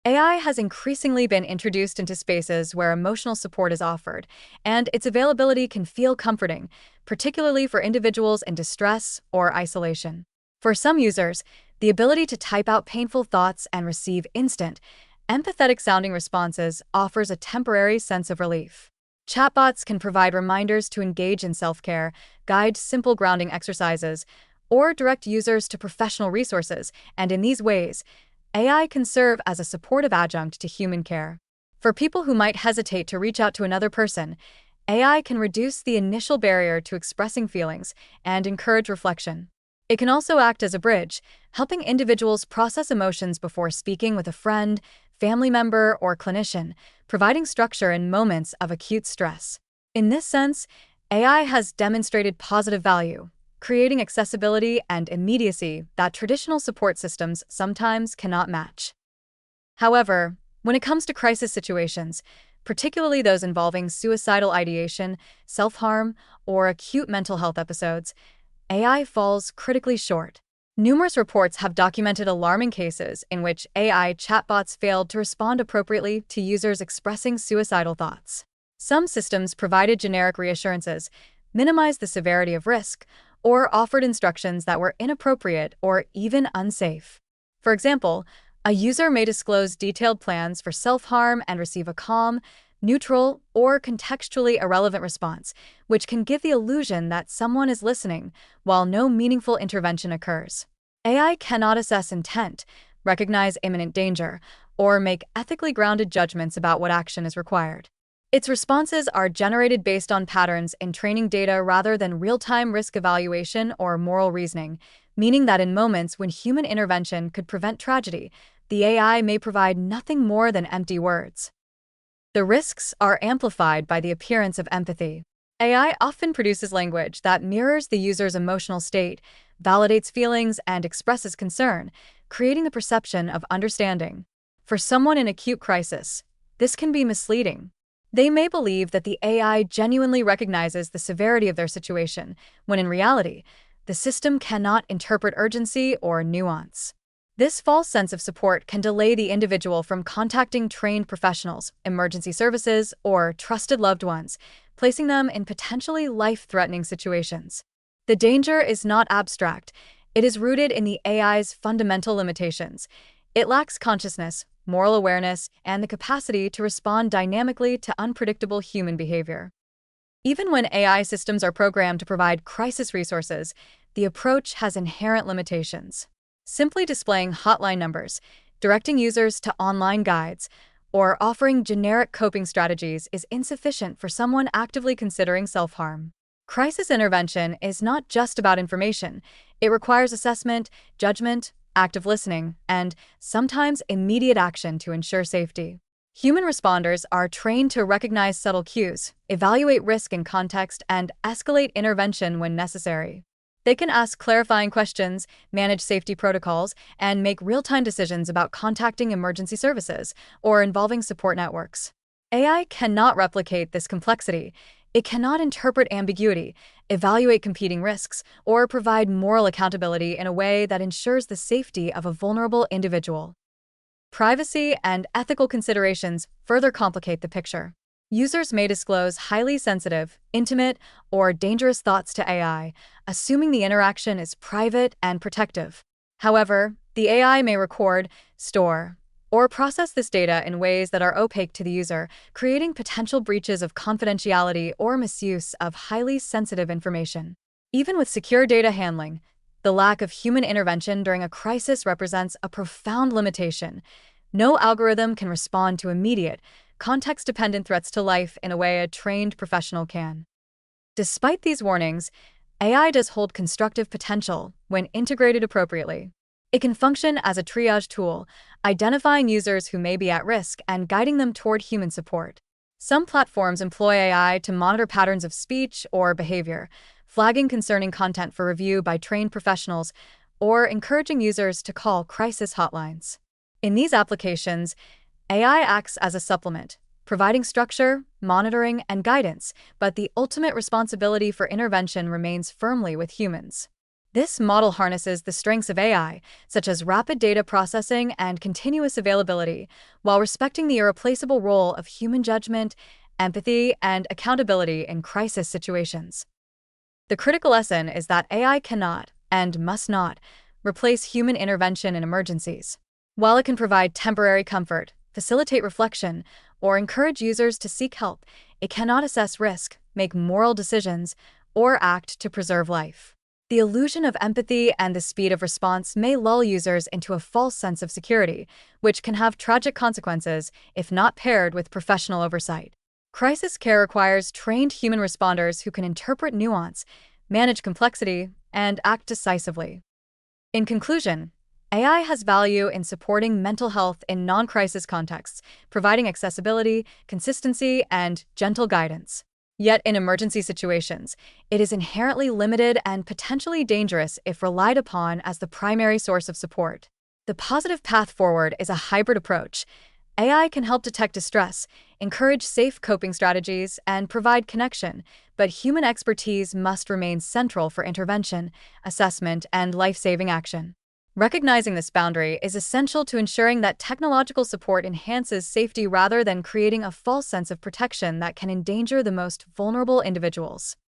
AI has increasingly been introduced into spaces where emotional support is offered, and its availability can feel comforting, particularly for individuals in distress or isolation. For some users, the ability to type out painful thoughts and receive instant, empathetic-sounding responses offers a temporary sense of relief. Chatbots can provide reminders to engage in self-care, guide simple grounding exercises, or direct users to professional resources, and in these ways, AI can serve as a supportive adjunct to human care. For people who might hesitate to reach out to another person, AI can reduce the initial barrier to expressing feelings and encourage reflection. It can also act as a bridge, helping individuals process emotions before speaking with a friend, family member, or clinician, providing structure in moments of acute stress. In this sense, AI has demonstrated positive value, creating accessibility and immediacy that traditional support systems sometimes cannot match. However, when it comes to crisis situations, particularly those involving suicidal ideation, self-harm, or acute mental health episodes, AI falls critically short. Numerous reports have documented alarming cases in which AI chatbots failed to respond appropriately to users expressing suicidal thoughts. Some systems provided generic reassurances, minimized the severity of risk, or offered instructions that were inappropriate or even unsafe. For example, a user may disclose detailed plans for self-harm and receive a calm, neutral, or contextually irrelevant response, which can give the illusion that someone is listening while no meaningful intervention occurs. AI cannot assess intent, recognize imminent danger, or make ethically grounded judgments about what action is required. Its responses are generated based on patterns in training data rather than real-time risk evaluation or moral reasoning, meaning that in moments when human intervention could prevent tragedy, the AI may provide nothing more than empty words. The risks are amplified by the appearance of empathy. AI often produces language that mirrors the user's emotional state, validates feelings, and expresses concern, creating the perception of understanding. For someone in acute crisis, this can be misleading. They may believe that the AI genuinely recognizes the severity of their situation, when in reality, the system cannot interpret urgency or nuance. This false sense of support can delay the individual from contacting trained professionals, emergency services, or trusted loved ones, placing them in potentially life-threatening situations. The danger is not abstract. It is rooted in the AI's fundamental limitations. It lacks consciousness, moral awareness, and the capacity to respond dynamically to unpredictable human behavior. Even when AI systems are programmed to provide crisis resources, the approach has inherent limitations. Simply displaying hotline numbers, directing users to online guides, or offering generic coping strategies is insufficient for someone actively considering self-harm. Crisis intervention is not just about information. It requires assessment, judgment, active listening, and sometimes immediate action to ensure safety. Human responders are trained to recognize subtle cues, evaluate risk in context, and escalate intervention when necessary. They can ask clarifying questions, manage safety protocols, and make real-time decisions about contacting emergency services or involving support networks. AI cannot replicate this complexity. It cannot interpret ambiguity, evaluate competing risks, or provide moral accountability in a way that ensures the safety of a vulnerable individual. Privacy and ethical considerations further complicate the picture. Users may disclose highly sensitive, intimate, or dangerous thoughts to AI, assuming the interaction is private and protective. However, the AI may record, store, or process this data in ways that are opaque to the user, creating potential breaches of confidentiality or misuse of highly sensitive information. Even with secure data handling, the lack of human intervention during a crisis represents a profound limitation. No algorithm can respond to immediate, context-dependent threats to life in a way a trained professional can. Despite these warnings, AI does hold constructive potential when integrated appropriately. It can function as a triage tool, identifying users who may be at risk and guiding them toward human support. Some platforms employ AI to monitor patterns of speech or behavior, flagging concerning content for review by trained professionals, or encouraging users to call crisis hotlines. In these applications, AI acts as a supplement, providing structure, monitoring, and guidance, but the ultimate responsibility for intervention remains firmly with humans. This model harnesses the strengths of AI, such as rapid data processing and continuous availability, while respecting the irreplaceable role of human judgment, empathy, and accountability in crisis situations. The critical lesson is that AI cannot, and must not, replace human intervention in emergencies. While it can provide temporary comfort, facilitate reflection, or encourage users to seek help, it cannot assess risk, make moral decisions, or act to preserve life. The illusion of empathy and the speed of response may lull users into a false sense of security, which can have tragic consequences if not paired with professional oversight. Crisis care requires trained human responders who can interpret nuance, manage complexity, and act decisively. In conclusion, AI has value in supporting mental health in non-crisis contexts, providing accessibility, consistency, and gentle guidance. Yet in emergency situations, it is inherently limited and potentially dangerous if relied upon as the primary source of support. The positive path forward is a hybrid approach. AI can help detect distress, encourage safe coping strategies, and provide connection, but human expertise must remain central for intervention, assessment, and life-saving action. Recognizing this boundary is essential to ensuring that technological support enhances safety rather than creating a false sense of protection that can endanger the most vulnerable individuals.